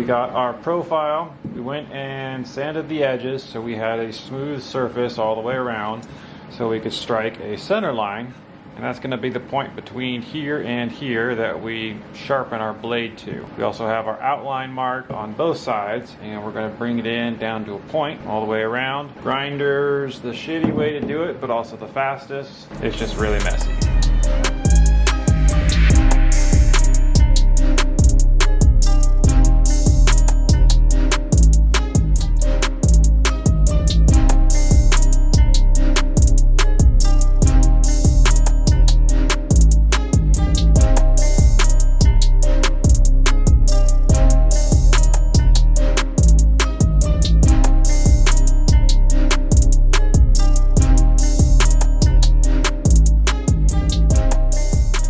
we got our profile. We went and sanded the edges so we had a smooth surface all the way around so we could strike a center line. And that's going to be the point between here and here that we sharpen our blade to. We also have our outline mark on both sides, and we're going to bring it in down to a point all the way around. Grinder's the shitty way to do it, but also the fastest. It's just really messy.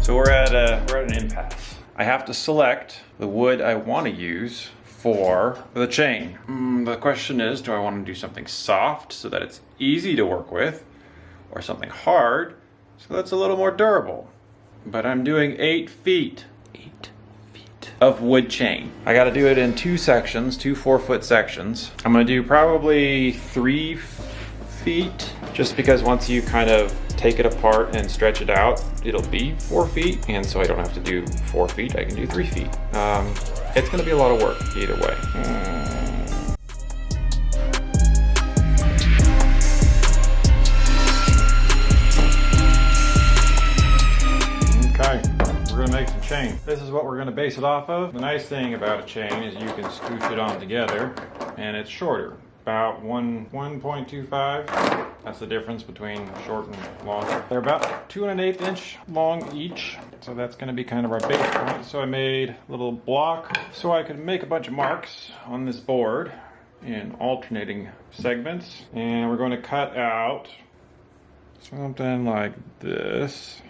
We're at an impasse. I have to select the wood I want to use for the chain. The question is, do I want to do something soft so that it's easy to work with, or something hard so that's a little more durable? But I'm doing 8 feet. 8 feet of wood chain. I got to do it in 2 sections, 2 4-foot sections. I'm going to do probably 3 feet, just because once you kind of take it apart and stretch it out, it'll be 4 feet, and so I don't have to do 4 feet, I can do 3 feet. It's gonna be a lot of work either way. Okay, we're gonna make some chain. This is what we're gonna base it off of. The nice thing about a chain is you can scooch it on together, and it's shorter. About 1.25. That's the difference between short and long. They're about 2 1/8 inch long each. So that's gonna be kind of our base point. So I made a little block so I could make a bunch of marks on this board in alternating segments. And we're going to cut out something like this.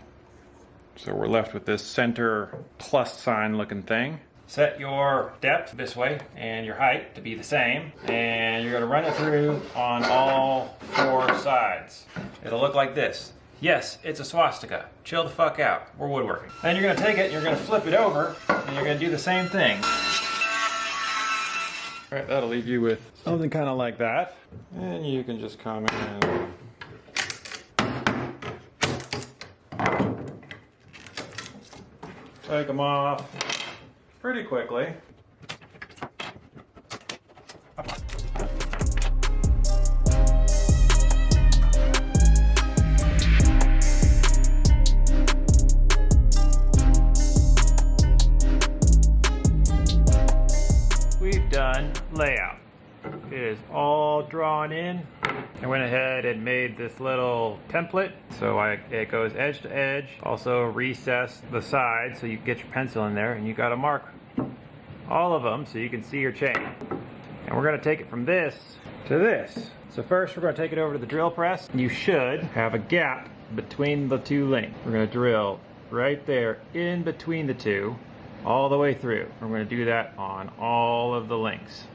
So we're left with this center plus sign looking thing. Set your depth this way and your height to be the same, and you're going to run it through on all 4 sides. It'll look like this. Yes, it's a swastika. Chill the fuck out. We're woodworking. Then you're going to take it, you're going to flip it over, and you're going to do the same thing. All right, that'll leave you with something kind of like that. And you can just come in and take them off pretty quickly. We've done layout. It is all drawn in. I went ahead and made this little template so it goes edge to edge. Also recessed the sides so you get your pencil in there, and you got to mark all of them so you can see your chain. And we're going to take it from this to this. So first we're going to take it over to the drill press. You should have a gap between the 2 links. We're going to drill right there in between the 2 all the way through. We're going to do that on all of the links.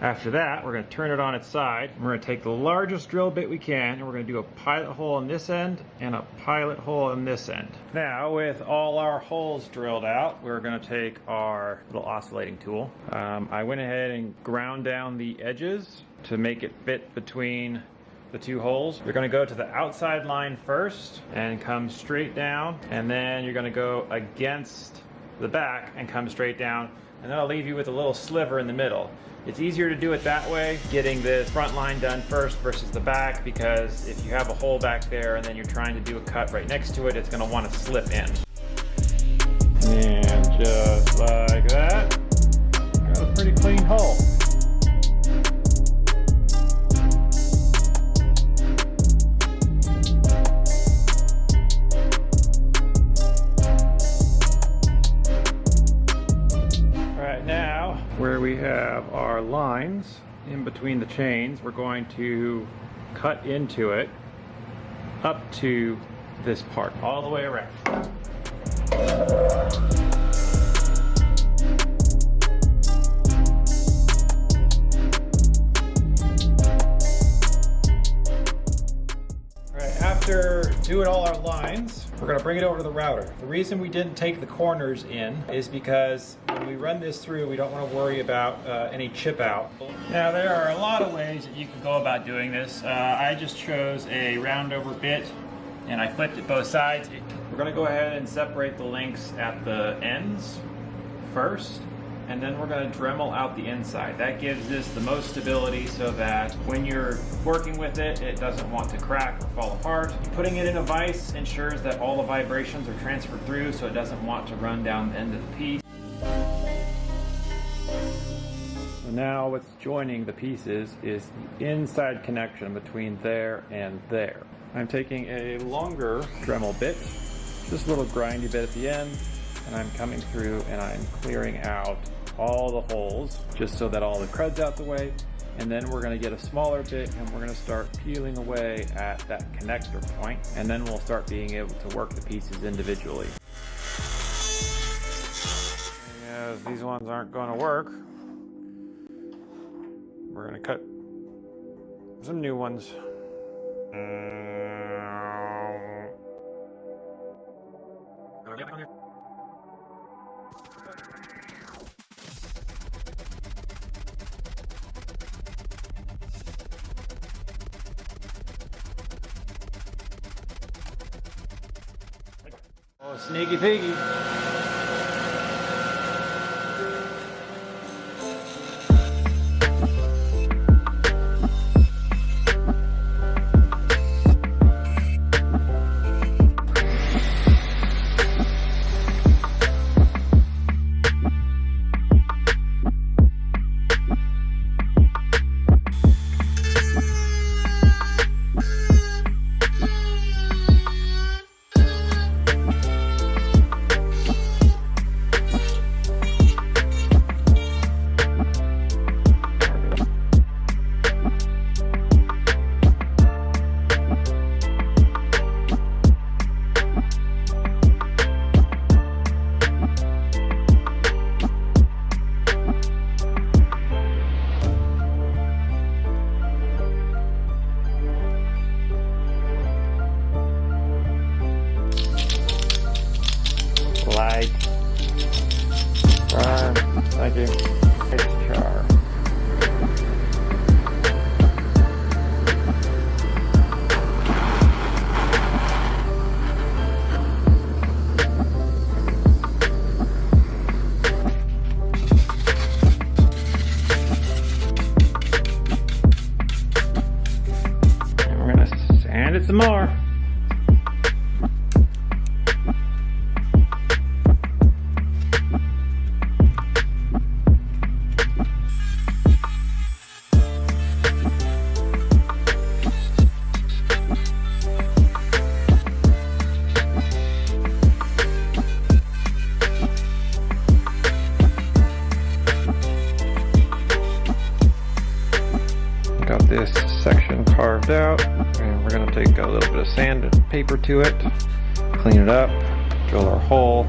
After that, we're going to turn it on its side. We're going to take the largest drill bit we can, and we're going to do a pilot hole on this end and a pilot hole on this end. Now, with all our holes drilled out, we're going to take our little oscillating tool. I went ahead and ground down the edges to make it fit between the 2 holes. You're going to go to the outside line first and come straight down, and then you're going to go against the back and come straight down, and that'll leave you with a little sliver in the middle. It's easier to do it that way, getting the front line done first versus the back, because if you have a hole back there and then you're trying to do a cut right next to it, it's going to want to slip in. And just like that, got a pretty clean hole. Where we have our lines in between the chains, we're going to cut into it up to this part, all the way around. All right, after doing all our lines, We're going to bring it over to the router. The reason we didn't take the corners in is because when we run this through, we don't want to worry about any chip out. Now there are a lot of ways that you can go about doing this. I just chose a round over bit and I flipped it both sides. We're going to go ahead and separate the links at the ends first, and then we're going to Dremel out the inside. That gives this the most stability so that when you're working with it, it doesn't want to crack or fall apart. Putting it in a vise ensures that all the vibrations are transferred through, so it doesn't want to run down the end of the piece. So now what's joining the pieces is the inside connection between there and there. I'm taking a longer Dremel bit, just a little grindy bit at the end, and I'm coming through and I'm clearing out all the holes just so that all the crud's out the way. And then we're going to get a smaller bit and we're going to start peeling away at that connector point, and then we'll start being able to work the pieces individually. As these ones aren't going to work, we're going to cut some new ones. Oh, sneaky piggy. Light. Burn. Thank you. It's char. And we're gonna sand it some more. Got this section carved out, and we're going to take a little bit of sand and paper to it, clean it up, drill our hole.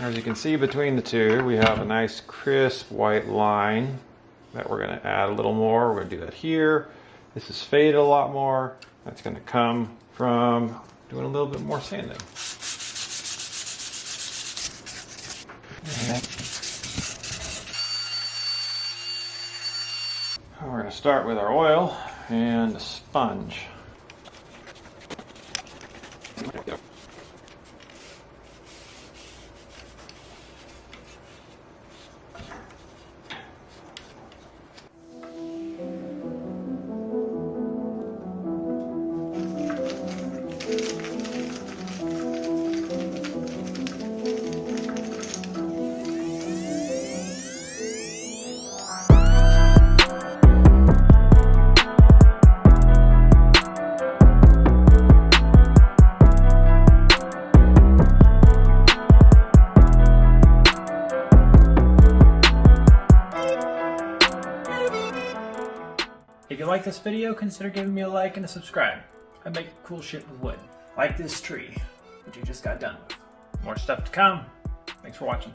As you can see between the two, we have a nice crisp white line that we're going to add a little more. We're going to do that here. This is faded a lot more. That's going to come from doing a little bit more sanding. All going to start with our oil and a sponge. If you like this video, consider giving me a like and a subscribe. I make cool shit with wood, like this tree, which you just got done with. More stuff to come. Thanks for watching.